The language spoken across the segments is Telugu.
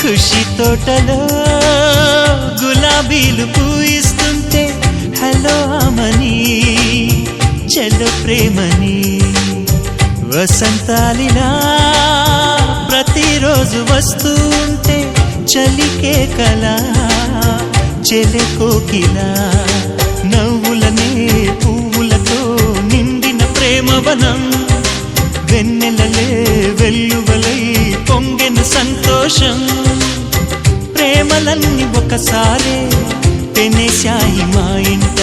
ఖుషి తోటలో గులాబీలు పూయిస్తుంటే హలో అమని చెల్లో ప్రేమని వసంతాలిలా ప్రతిరోజు వస్తూ ఉంటే చలికే కలా చెలె కోకిలా నవ్వులనే పువ్వులతో నిండిన ప్రేమవనం వెన్నెలలే వెల్లువలై పొంగెను సంతోషం ప్రేమలన్నీ ఒకసారే పెనేశాయి మా ఇంట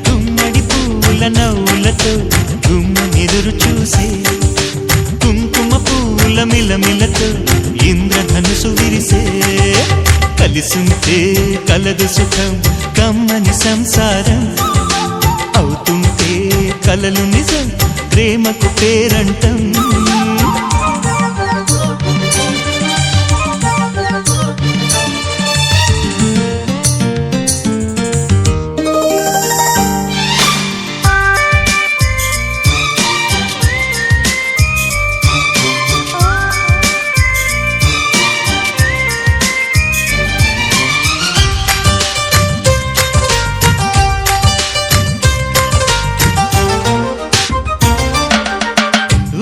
గుమ్మడి పువ్వుల నవ్వులతో గుమ్మనెదురు చూసే కుంకుమ పువ్వుల మిలమిలతో ఇంద్రధనుసు విరిసే కలిసుంటే కలదు సుఖం కమ్మని సంసారం అవుతుంటే కలలు నిజం ప్రేమకు పేరంటం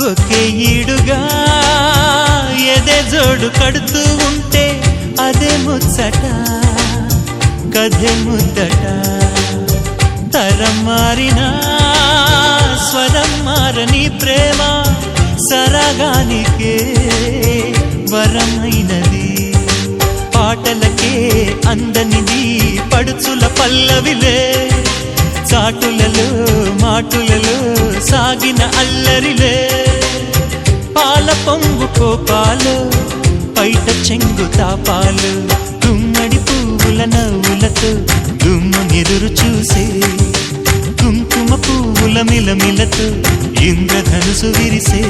ఒకే ఈడుగా ఎదే జోడు కడుతూ ఉంటే అదే ముచ్చట కథే ముద్దట తరం మారినా స్వరం మారని ప్రేమ సరగానికే వరమైనది పాటలకే అందనిది పడుచుల పల్లవిలే చాటులలో మాటులలో సాగిన అల్లరిలే పాల పొంగు కోపాలు పైట చెంగు తాపాలు గుమ్మడి పువ్వుల నవ్వులతో గుమ్మనెదురు చూసే కుంకుమ పువ్వుల మిలమిలతో ఇంద్రధనుసు విరిసే